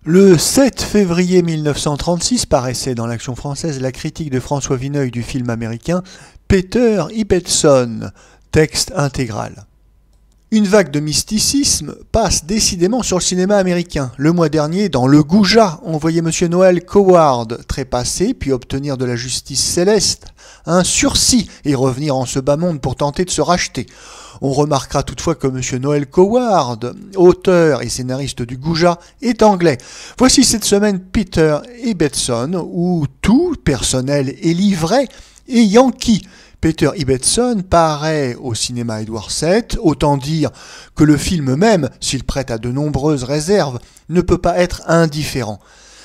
Le 7 février 1936 paraissait dans l'Action française la critique de François Vineuil du film américain Peter Ibbetson, texte intégral. Une vague de mysticisme passe décidément sur le cinéma américain. Le mois dernier, dans Le Goujat, on voyait M. Noël Coward trépasser puis obtenir de la justice céleste un sursis et revenir en ce bas monde pour tenter de se racheter. On remarquera toutefois que M. Noël Coward, auteur et scénariste du Goujat, est anglais. Voici cette semaine Peter Ibbetson, où tout, personnel et livret, est yankee. Peter Ibbetson paraît au cinéma Édouard VII, autant dire que le film même, s'il prête à de nombreuses réserves, ne peut pas être indifférent.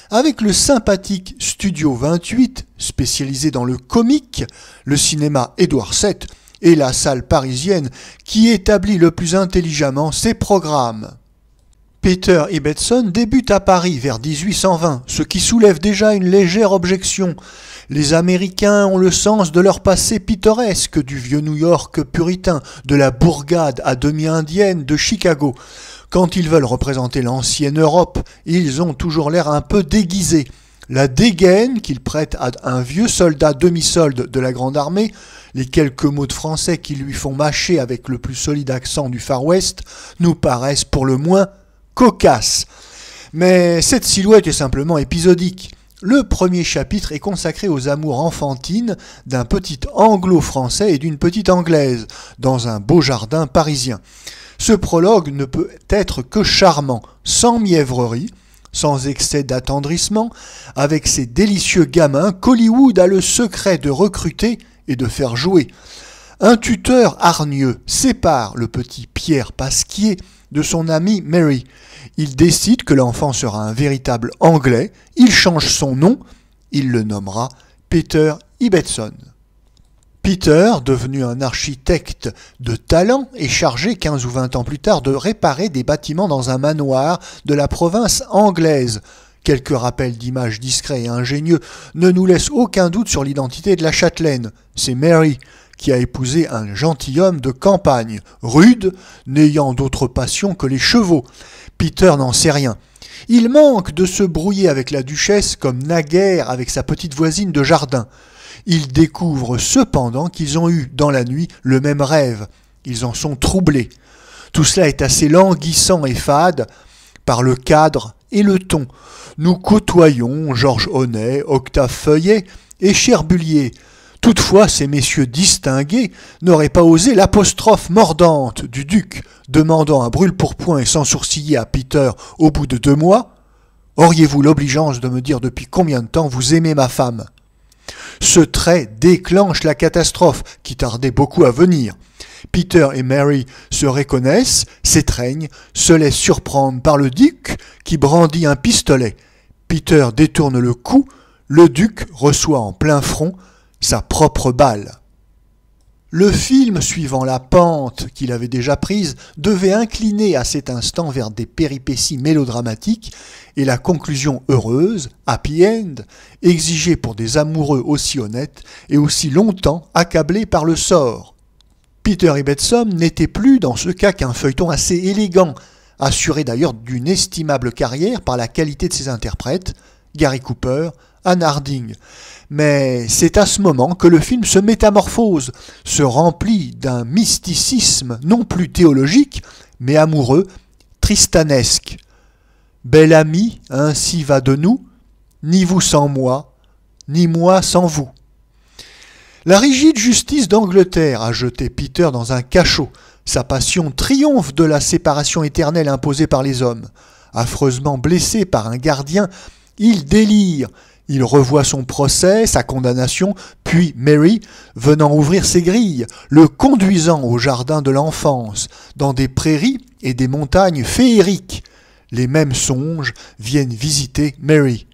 Avec le sympathique Studio 28, spécialisé dans le comique, le cinéma Édouard VII est la salle parisienne qui établit le plus intelligemment ses programmes. Peter Ibbetson débute à Paris vers 1820, ce qui soulève déjà une légère objection. Les Américains ont le sens de leur passé pittoresque, du vieux New York puritain, de la bourgade à demi indienne de Chicago. Quand ils veulent représenter l'ancienne Europe, ils ont toujours l'air un peu déguisés. La dégaine qu'ils prêtent à un vieux soldat demi-solde de la Grande Armée, les quelques mots de français qui lui font mâcher avec le plus solide accent du Far West, nous paraissent pour le moins cocasses. Mais cette silhouette est simplement épisodique. Le premier chapitre est consacré aux amours enfantines d'un petit anglo-français et d'une petite anglaise, dans un beau jardin parisien. Ce prologue ne peut être que charmant, sans mièvrerie, sans excès d'attendrissement, avec ces délicieux gamins qu'Hollywood a le secret de recruter et de faire jouer. Un tuteur hargneux sépare le petit Pierre Pasquier de son ami Mary. Il décide que l'enfant sera un véritable Anglais, il change son nom, il le nommera Peter Ibbetson. Peter, devenu un architecte de talent, est chargé 15 ou 20 ans plus tard de réparer des bâtiments dans un manoir de la province anglaise. Quelques rappels d'images discrets et ingénieux ne nous laissent aucun doute sur l'identité de la châtelaine. C'est Mary, qui a épousé un gentilhomme de campagne, rude, n'ayant d'autre passion que les chevaux. Peter n'en sait rien. Il manque de se brouiller avec la duchesse comme naguère avec sa petite voisine de jardin. Il découvre cependant qu'ils ont eu, dans la nuit, le même rêve. Ils en sont troublés. Tout cela est assez languissant et fade par le cadre et le ton. Nous côtoyons Georges Honnet, Octave Feuillet et Cherbulier. Toutefois, ces messieurs distingués n'auraient pas osé l'apostrophe mordante du duc, demandant un brûle-pourpoint et sans sourciller à Peter au bout de 2 mois « Auriez-vous l'obligeance de me dire depuis combien de temps vous aimez ma femme ?» Ce trait déclenche la catastrophe qui tardait beaucoup à venir. Peter et Mary se reconnaissent, s'étreignent, se laissent surprendre par le duc qui brandit un pistolet. Peter détourne le coup, le duc reçoit en plein front sa propre balle. Le film, suivant la pente qu'il avait déjà prise, devait incliner à cet instant vers des péripéties mélodramatiques et la conclusion heureuse, happy end, exigée pour des amoureux aussi honnêtes et aussi longtemps accablés par le sort. Peter Ibbetson n'était plus dans ce cas qu'un feuilleton assez élégant, assuré d'ailleurs d'une estimable carrière par la qualité de ses interprètes, Gary Cooper, Anne Harding. Mais c'est à ce moment que le film se métamorphose, se remplit d'un mysticisme non plus théologique, mais amoureux, tristanesque. « Bel ami, ainsi va de nous, ni vous sans moi, ni moi sans vous. » La rigide justice d'Angleterre a jeté Peter dans un cachot. Sa passion triomphe de la séparation éternelle imposée par les hommes. Affreusement blessé par un gardien, il délire. Il revoit son procès, sa condamnation, puis Mary, venant ouvrir ses grilles, le conduisant au jardin de l'enfance, dans des prairies et des montagnes féeriques. Les mêmes songes viennent visiter Mary.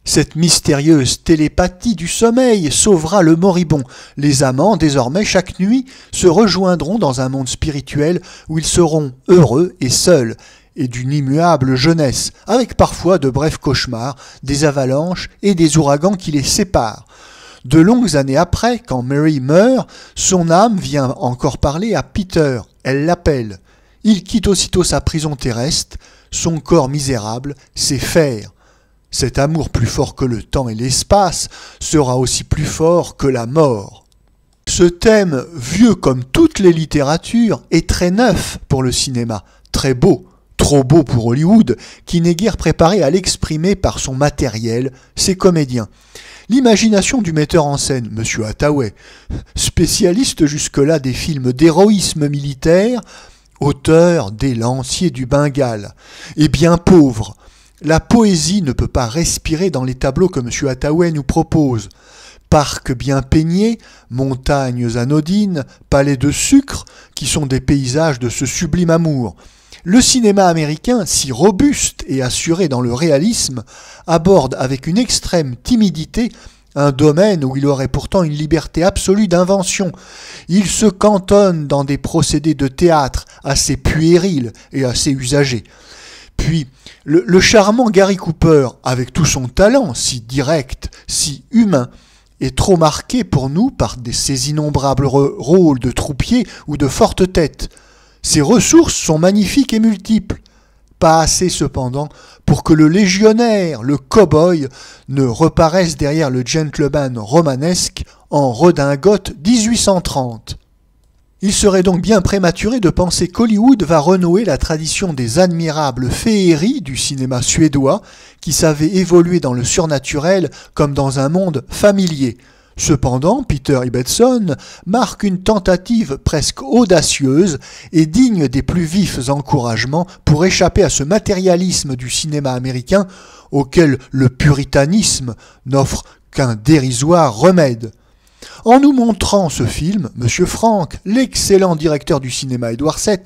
Cette mystérieuse télépathie du sommeil sauvera le moribond. Les amants, désormais, chaque nuit, se rejoindront dans un monde spirituel où ils seront heureux et seuls, et d'une immuable jeunesse, avec parfois de brefs cauchemars, des avalanches et des ouragans qui les séparent. De longues années après, quand Mary meurt, son âme vient encore parler à Peter. Elle l'appelle. Il quitte aussitôt sa prison terrestre, Son corps misérable sait faire. Cet amour plus fort que le temps et l'espace sera aussi plus fort que la mort. Ce thème, vieux comme toutes les littératures, est très neuf pour le cinéma, très beau, trop beau pour Hollywood, qui n'est guère préparé à l'exprimer par son matériel, ses comédiens. L'imagination du metteur en scène, M. Hathaway, spécialiste jusque-là des films d'héroïsme militaire, auteur des Lanciers du Bengale, est bien pauvre. La poésie ne peut pas respirer dans les tableaux que M. Hathaway nous propose. Parcs bien peignés, montagnes anodines, palais de sucre, qui sont des paysages de ce sublime amour. Le cinéma américain, si robuste et assuré dans le réalisme, aborde avec une extrême timidité un domaine où il aurait pourtant une liberté absolue d'invention. Il se cantonne dans des procédés de théâtre assez puérils et assez usagés. Puis, le charmant Gary Cooper, avec tout son talent, si direct, si humain, est trop marqué pour nous par ces innombrables rôles de troupier ou de forte tête. Ses ressources sont magnifiques et multiples. Pas assez cependant pour que le légionnaire, le cow-boy, ne reparaisse derrière le gentleman romanesque en redingote 1830. Il serait donc bien prématuré de penser qu'Hollywood va renouer la tradition des admirables féeries du cinéma suédois qui savait évoluer dans le surnaturel comme dans un monde familier. Cependant, Peter Ibbetson marque une tentative presque audacieuse et digne des plus vifs encouragements pour échapper à ce matérialisme du cinéma américain auquel le puritanisme n'offre qu'un dérisoire remède. En nous montrant ce film, M. Frank, l'excellent directeur du cinéma Édouard VII,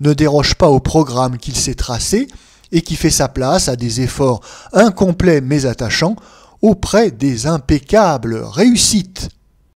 ne déroge pas au programme qu'il s'est tracé et qui fait sa place à des efforts incomplets mais attachants auprès des impeccables réussites.